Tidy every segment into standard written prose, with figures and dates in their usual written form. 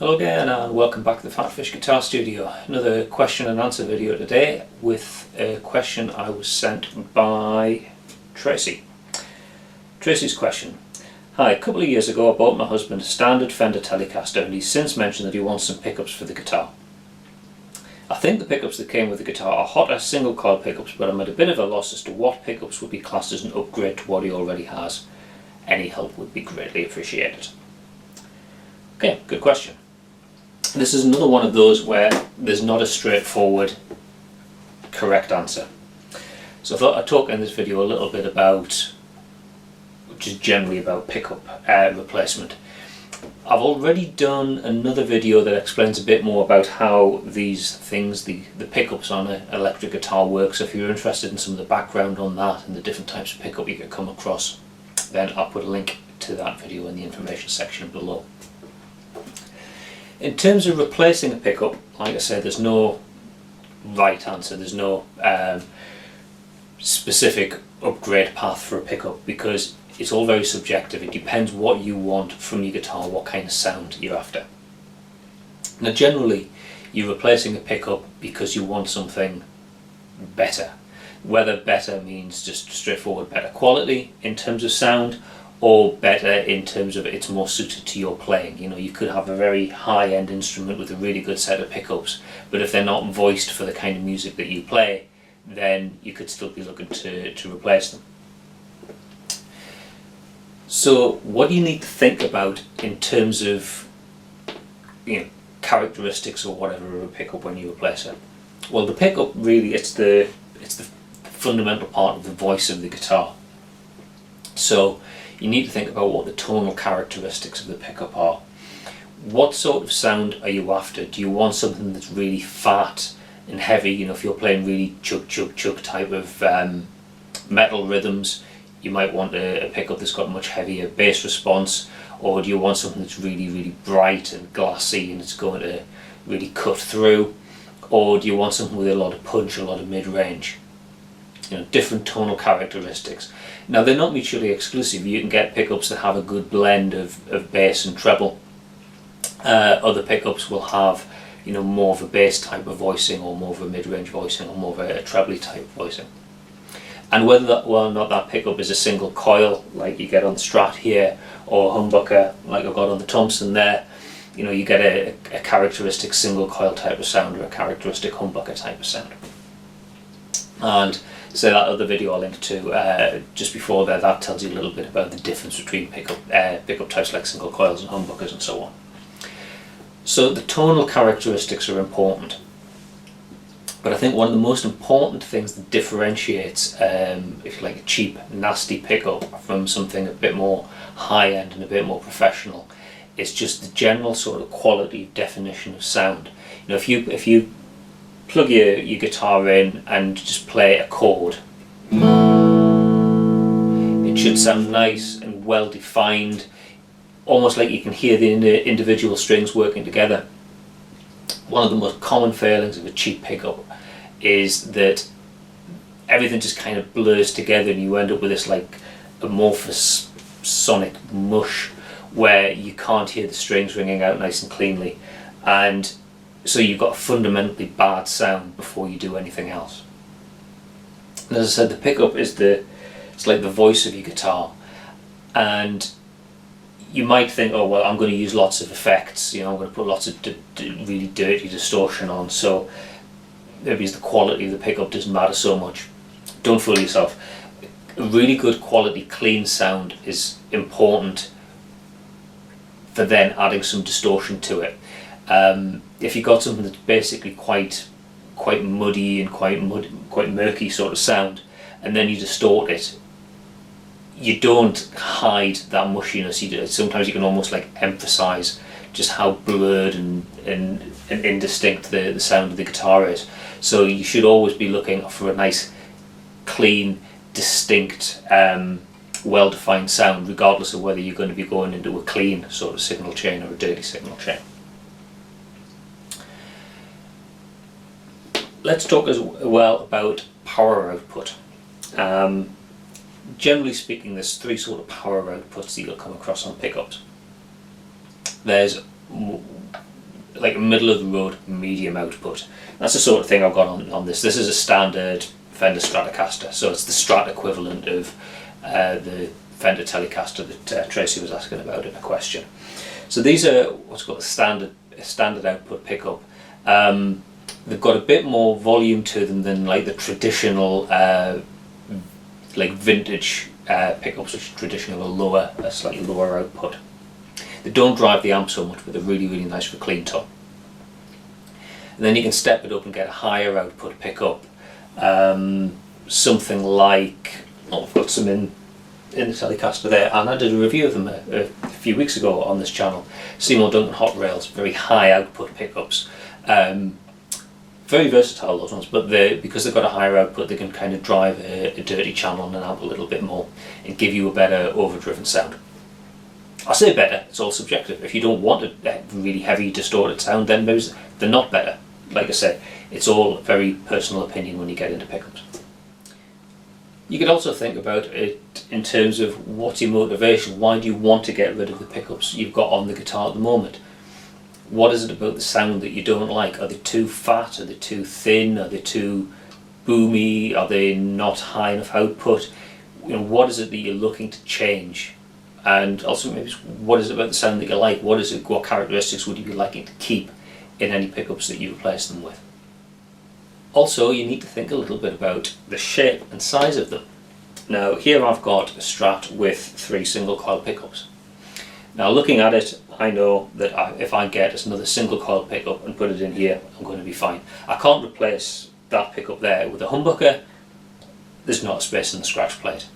Hello again and welcome back to the PhatPhish Guitar Studio. Another question and answer video today with a question I was sent by Tracy. Tracy's question: Hi, a couple of years ago I bought my husband a standard Fender Telecaster and he's since mentioned that he wants some pickups for the guitar. I think the pickups that came with the guitar are hotter single coil pickups, but I'm at a bit of a loss as to what pickups would be classed as an upgrade to what he already has. Any help would be greatly appreciated. Okay, good question. This is another one of those where there's not a straightforward correct answer. So I thought I'd talk in this video a little bit about, just generally about pickup replacement. I've already done another video that explains a bit more about how these things, the pickups on an electric guitar work. So if you're interested in some of the background on that and the different types of pickup you can come across, then I'll put a link to that video in the information section below. In terms of replacing a pickup, like I said, there's no right answer, there's no specific upgrade path for a pickup because it's all very subjective. It depends what you want from your guitar, what kind of sound you're after. Now generally you're replacing a pickup because you want something better. Whether better means just straightforward better quality in terms of sound, or better in terms of it's more suited to your playing. You know, you could have a very high-end instrument with a really good set of pickups, but if they're not voiced for the kind of music that you play, then you could still be looking to replace them. So what do you need to think about in terms of, you know, characteristics or whatever of a pickup when you replace it? Well, the pickup really, it's the fundamental part of the voice of the guitar. So you need to think about what the tonal characteristics of the pickup are. What sort of sound are you after? Do you want something that's really fat and heavy? You know, if you're playing really chug chug chug type of metal rhythms, you might want a pickup that's got a much heavier bass response. Or do you want something that's really, really bright and glassy and it's going to really cut through? Or do you want something with a lot of punch, a lot of mid-range? You know, different tonal characteristics. Now they're not mutually exclusive. You can get pickups that have a good blend of bass and treble. Other pickups will have, you know, more of a bass type of voicing, or more of a mid-range voicing, or more of a trebly type voicing. And whether or not that pickup is a single coil like you get on the Strat here, or a humbucker like I've got on the Thompson there, you know, you get a characteristic single coil type of sound or a characteristic humbucker type of sound. And so that other video I'll link to just before there, that tells you a little bit about the difference between pickup types like single coils and humbuckers and so on. So the tonal characteristics are important, but I think one of the most important things that differentiates, if you like, a cheap, nasty pickup from something a bit more high-end and a bit more professional is just the general sort of quality definition of sound. You know, if you plug your guitar in and just play a chord, it should sound nice and well defined, almost like you can hear the individual strings working together. One of the most common failings of a cheap pickup is that everything just kind of blurs together and you end up with this like amorphous sonic mush where you can't hear the strings ringing out nice and cleanly, and so you've got a fundamentally bad sound before you do anything else. And as I said, the pickup is it's like the voice of your guitar, and you might think, oh well, I'm going to use lots of effects, you know, I'm going to put lots of really dirty distortion on, so maybe the quality of the pickup doesn't matter so much. Don't fool yourself. A really good quality clean sound is important for then adding some distortion to it. If you've got something that's basically quite muddy and quite murky sort of sound, and then you distort it, you don't hide that mushiness. Sometimes you can almost like emphasize just how blurred and indistinct the sound of the guitar is. So you should always be looking for a nice, clean, distinct, well-defined sound, regardless of whether you're going to be going into a clean sort of signal chain or a dirty signal chain. Let's talk as well about power output. Generally speaking, there's three sort of power outputs that you'll come across on pickups. There's like a middle of the road medium output. That's the sort of thing I've got on this. This is a standard Fender Stratocaster, so it's the Strat equivalent of the Fender Telecaster that Tracy was asking about in a question. So these are what's called a standard output pickup. They've got a bit more volume to them than like the traditional like vintage pickups, which traditionally have a slightly lower output. They don't drive the amp so much, but they're really, really nice for clean tone. And then you can step it up and get a higher output pickup. Something like, I've got some in the Telecaster there, and I did a review of them a few weeks ago on this channel. Seymour Duncan Hot Rails, very high output pickups. Very versatile, those ones, but because they've got a higher output, they can kind of drive a dirty channel and an amp a little bit more and give you a better overdriven sound. I say better, it's all subjective. If you don't want a really heavy distorted sound, then they're not better. Like I said, it's all very personal opinion when you get into pickups. You could also think about it in terms of what's your motivation. Why do you want to get rid of the pickups you've got on the guitar at the moment? What is it about the sound that you don't like? Are they too fat? Are they too thin? Are they too boomy? Are they not high enough output? You know, what is it that you're looking to change? And also maybe what is it about the sound that you like? What characteristics would you be liking to keep in any pickups that you replace them with? Also, you need to think a little bit about the shape and size of them. Now here I've got a Strat with 3 single coil pickups. Now looking at it, I know that if I get another single coil pickup and put it in here, I'm going to be fine. I can't replace that pickup there with a humbucker. There's not a space in the scratch plate.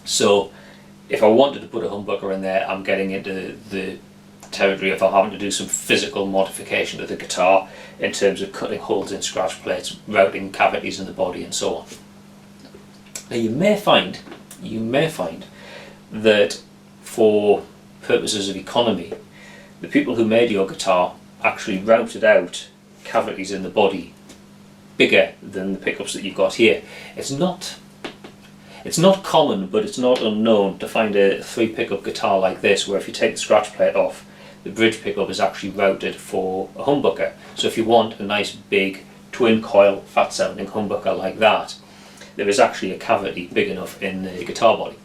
So if I wanted to put a humbucker in there, I'm getting into the territory of having to do some physical modification to the guitar in terms of cutting holes in scratch plates, routing cavities in the body and so on. Now you may find that for purposes of economy, the people who made your guitar actually routed out cavities in the body bigger than the pickups that you've got here. It's not common, but it's not unknown to find a 3 pickup guitar like this, where if you take the scratch plate off, the bridge pickup is actually routed for a humbucker. So if you want a nice big twin coil fat sounding humbucker like that, there is actually a cavity big enough in the guitar body.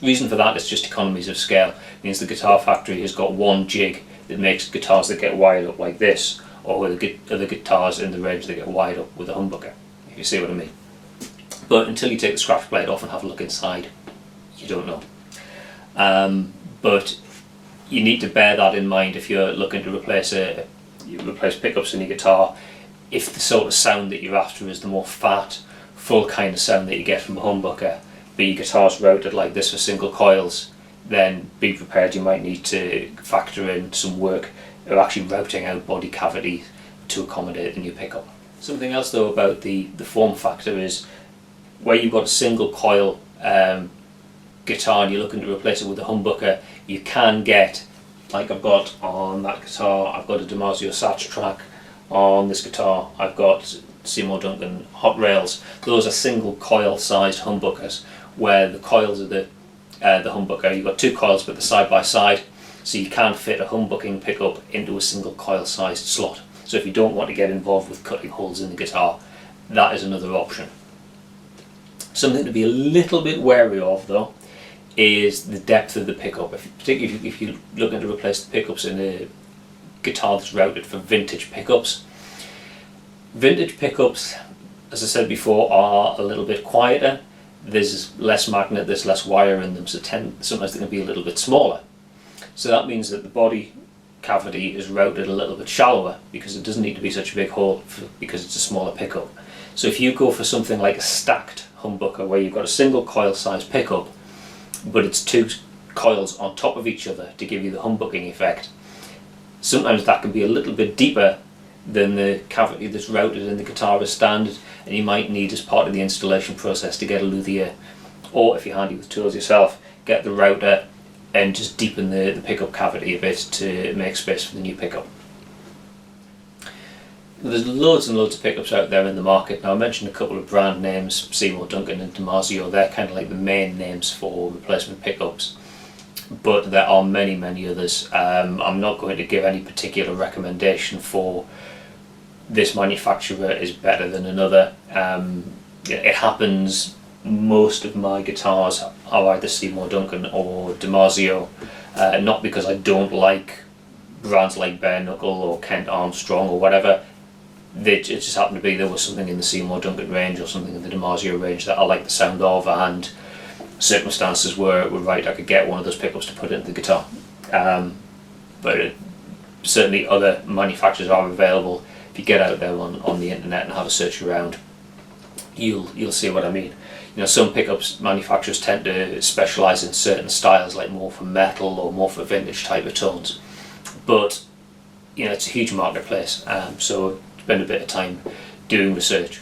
The reason for that is just economies of scale. It means the guitar factory has got one jig that makes guitars that get wired up like this, or the other guitars in the range that get wired up with a humbucker, if you see what I mean. But until you take the scratch plate off and have a look inside, you don't know. But you need to bear that in mind if you're looking to replace pickups in your guitar. If the sort of sound that you're after is the more fat, full kind of sound that you get from a humbucker, but your guitar's routed like this for single coils, then be prepared, you might need to factor in some work of actually routing out body cavity to accommodate the new pickup. Something else though about the form factor is, where you've got a single coil guitar and you're looking to replace it with a humbucker, you can get, like I've got on that guitar, I've got a DiMarzio Satch track. On this guitar I've got Seymour Duncan Hot Rails. Those are single coil sized humbuckers, where the coils of the humbucker, you've got 2 coils but they're side by side, so you can't fit a humbucking pickup into a single coil sized slot. So if you don't want to get involved with cutting holes in the guitar, that is another option. Something to be a little bit wary of though is the depth of the pickup. Particularly if you're looking to replace the pickups in a guitar that's routed for vintage pickups. Vintage pickups, as I said before, are a little bit quieter. There's less magnet, there's less wire in them, so sometimes they can be a little bit smaller. So that means that the body cavity is routed a little bit shallower, because it doesn't need to be such a big hole because it's a smaller pickup. So if you go for something like a stacked humbucker, where you've got a single coil size pickup but it's 2 coils on top of each other to give you the humbucking effect, sometimes that can be a little bit deeper than the cavity that's routed in the guitar as standard, and you might need, as part of the installation process, to get a luthier, or if you're handy with tools yourself, get the router and just deepen the pickup cavity a bit to make space for the new pickup. There's loads and loads of pickups out there in the market. Now I mentioned a couple of brand names, Seymour Duncan and DiMarzio. They're kind of like the main names for replacement pickups. but there are many others. I'm not going to give any particular recommendation for this manufacturer is better than another. It happens most of my guitars are either Seymour Duncan or DiMarzio, not because I don't like brands like Bare Knuckle or Kent Armstrong or whatever. It just happened to be there was something in the Seymour Duncan range or something in the DiMarzio range that I like the sound of, and circumstances were right I could get one of those pickups to put into the guitar. But certainly other manufacturers are available. If you get out there on the internet and have a search around, you'll see what I mean. You know, some pickups manufacturers tend to specialise in certain styles, like more for metal or more for vintage type of tones. But you know, it's a huge marketplace, so spend a bit of time doing research.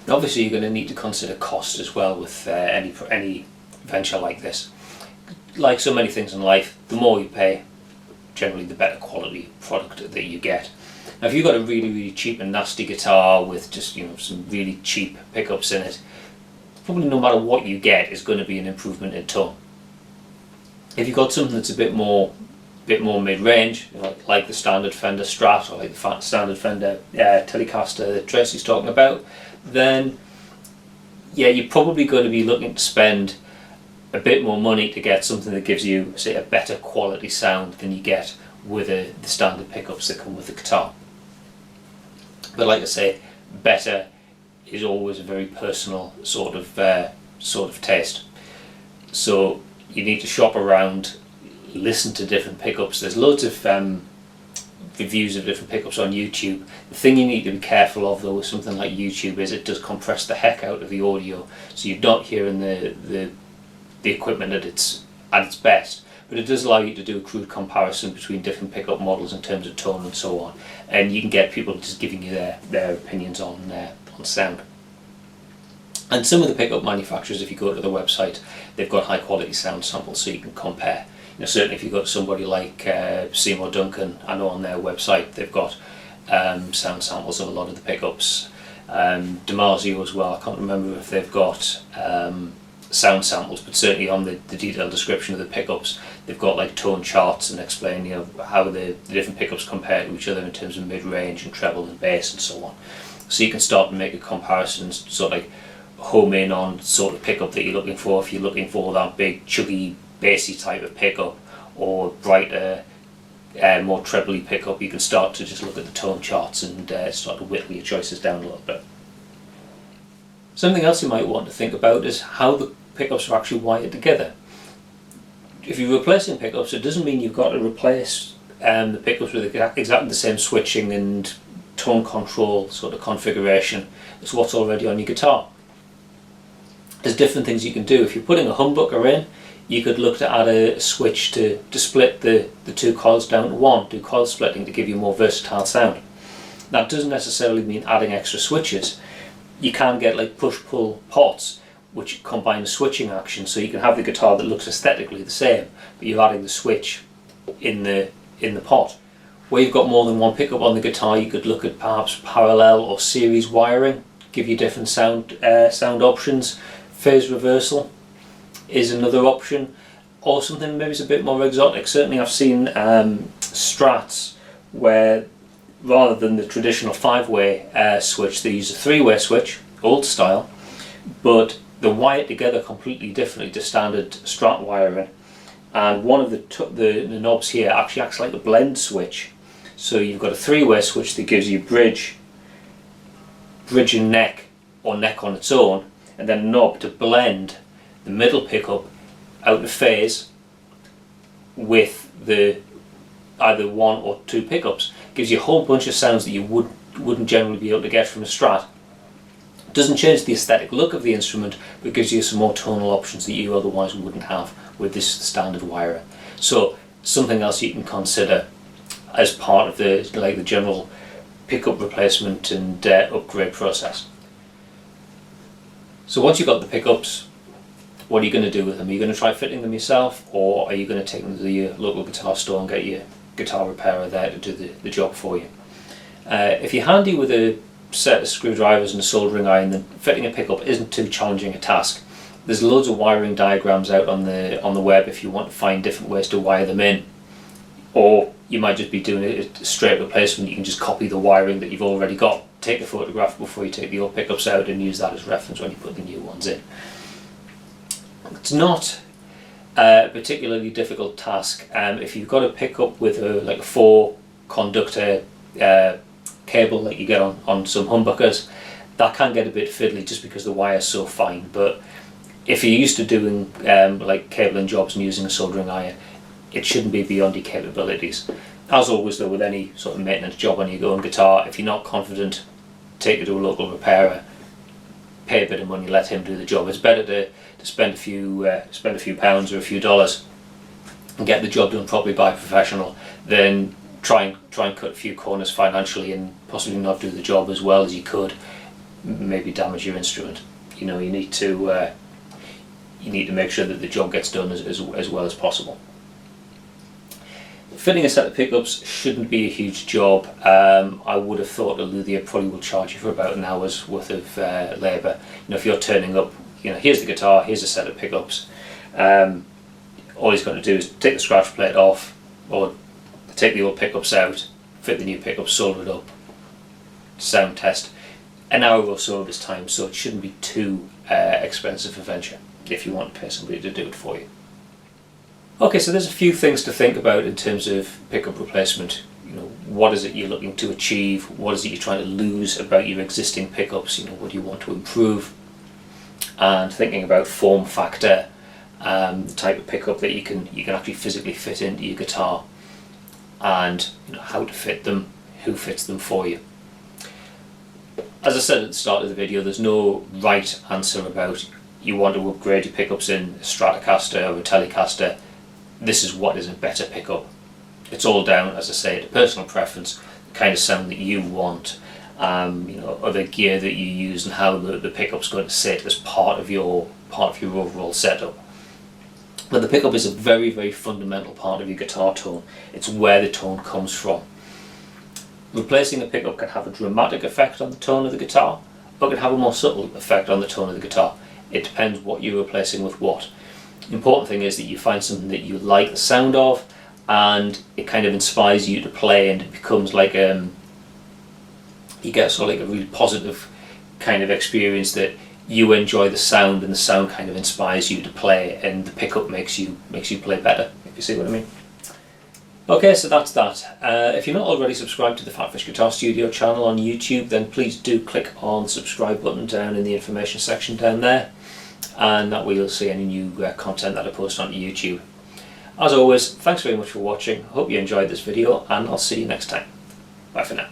And obviously, you're going to need to consider cost as well with any venture like this. Like so many things in life, the more you pay, generally the better quality product that you get. Now, if you've got a really cheap and nasty guitar with just, you know, some really cheap pickups in it, probably no matter what you get is going to be an improvement in tone. If you've got something that's a bit more mid-range, you know, like the standard Fender Strat or like the standard Fender Telecaster that Tracy's talking about, then yeah, you're probably going to be looking to spend a bit more money to get something that gives you, say, a better quality sound than you get with the standard pickups that come with the guitar. But like I say, better is always a very personal sort of taste. So you need to shop around, listen to different pickups. There's loads of reviews of different pickups on YouTube. The thing you need to be careful of though with something like YouTube is it does compress the heck out of the audio, so you're not hearing the equipment at its best. But it does allow you to do a crude comparison between different pickup models in terms of tone and so on, and you can get people just giving you their opinions on sound. And some of the pickup manufacturers, if you go to the website, they've got high quality sound samples so you can compare. You know, certainly if you've got somebody like Seymour Duncan, I know on their website they've got sound samples of a lot of the pickups. DiMarzio as well, I can't remember if they've got sound samples, but certainly on the detailed description of the pickups they've got like tone charts and explain, you know, how the different pickups compare to each other in terms of mid-range and treble and bass and so on. So you can start to make a comparison, sort of like home in on sort of pickup that you're looking for. If you're looking for that big chuggy bassy type of pickup or brighter more trebly pickup, you can start to just look at the tone charts and start to whittle your choices down a little bit. Something else you might want to think about is how the pickups are actually wired together. If you're replacing pickups, it doesn't mean you've got to replace the pickups with exactly the same switching and tone control sort of configuration as what's already on your guitar. There's different things you can do. If you're putting a humbucker in, you could look to add a switch to split the two coils down to one, do coil splitting to give you a more versatile sound. That doesn't necessarily mean adding extra switches. You can get like push-pull pots which combine the switching action, so you can have the guitar that looks aesthetically the same, but you're adding the switch in the pot. Where you've got more than one pickup on the guitar, you could look at perhaps parallel or series wiring, give you different sound options. Phase reversal is another option, or something maybe it's a bit more exotic. Certainly I've seen Strats where rather than the traditional 5-way switch, they use a 3-way switch, old style, but they're wired together completely differently to standard Strat wiring. And one of the knobs here actually acts like a blend switch. So you've got a 3-way switch that gives you bridge and neck, or neck on its own, and then a knob to blend the middle pickup out of phase with the either one or two pickups. Gives you a whole bunch of sounds that you wouldn't generally be able to get from a Strat. Doesn't change the aesthetic look of the instrument, but gives you some more tonal options that you otherwise wouldn't have with this standard wiring. So something else you can consider as part of the general pickup replacement and upgrade process. So once you've got the pickups, what are you going to do with them? Are you going to try fitting them yourself, or are you going to take them to your local guitar store and get your guitar repairer there to do the job for you? If you're handy with a set of screwdrivers and a soldering iron, then fitting a pickup isn't too challenging a task. There's loads of wiring diagrams out on the web if you want to find different ways to wire them in, or you might just be doing a straight replacement. You can just copy the wiring that you've already got, take a photograph before you take the old pickups out, and use that as reference when you put the new ones in. It's not a particularly difficult task. If you've got a pickup with like a 4-conductor cable like you get on some humbuckers, that can get a bit fiddly just because the wire is so fine. But if you're used to doing like cabling jobs and using a soldering iron, it shouldn't be beyond your capabilities. As always though, with any sort of maintenance job on your own guitar, if you're not confident, take it to a local repairer, pay a bit of money, let him do the job. It's better to spend a few pounds or a few dollars and get the job done properly by a professional than try and cut a few corners financially and possibly not do the job as well as you could, maybe damage your instrument. You know, you need to make sure that the job gets done as well as possible. Fitting a set of pickups shouldn't be a huge job. I would have thought a luthier probably will charge you for about an hour's worth of labour. You know, if you're turning up, you know, here's the guitar, here's a set of pickups. All he's got to do is take the scratch plate off, or take the old pickups out, fit the new pickups, solder it up, sound test. An hour or so of his time, so it shouldn't be too expensive a venture if you want to pay somebody to do it for you. Okay, so there's a few things to think about in terms of pickup replacement. You know, what is it you're looking to achieve? What is it you're trying to lose about your existing pickups? You know, what do you want to improve? And thinking about form factor, the type of pickup that you can actually physically fit into your guitar, and you know, how to fit them, who fits them for you. As I said at the start of the video, there's no right answer about you want to upgrade your pickups in a Stratocaster or a Telecaster. This is what is a better pickup. It's all down, as I say, to personal preference, the kind of sound that you want, you know, other gear that you use, and how the pickup's going to sit as part of your overall setup. But the pickup is a very, very fundamental part of your guitar tone. It's where the tone comes from. Replacing a pickup can have a dramatic effect on the tone of the guitar, or it can have a more subtle effect on the tone of the guitar. It depends what you're replacing with what. The important thing is that you find something that you like the sound of, and it kind of inspires you to play, and it becomes like you get sort of like a really positive kind of experience that you enjoy the sound, and the sound kind of inspires you to play, and the pickup makes you play better, if you see what I mean. Okay, so that's that. If you're not already subscribed to the PhatPhish Guitar Studio channel on YouTube, then please do click on the subscribe button down in the information section down there, and that way you'll see any new content that I post onto YouTube. As always, thanks very much for watching. Hope you enjoyed this video, and I'll see you next time. Bye for now.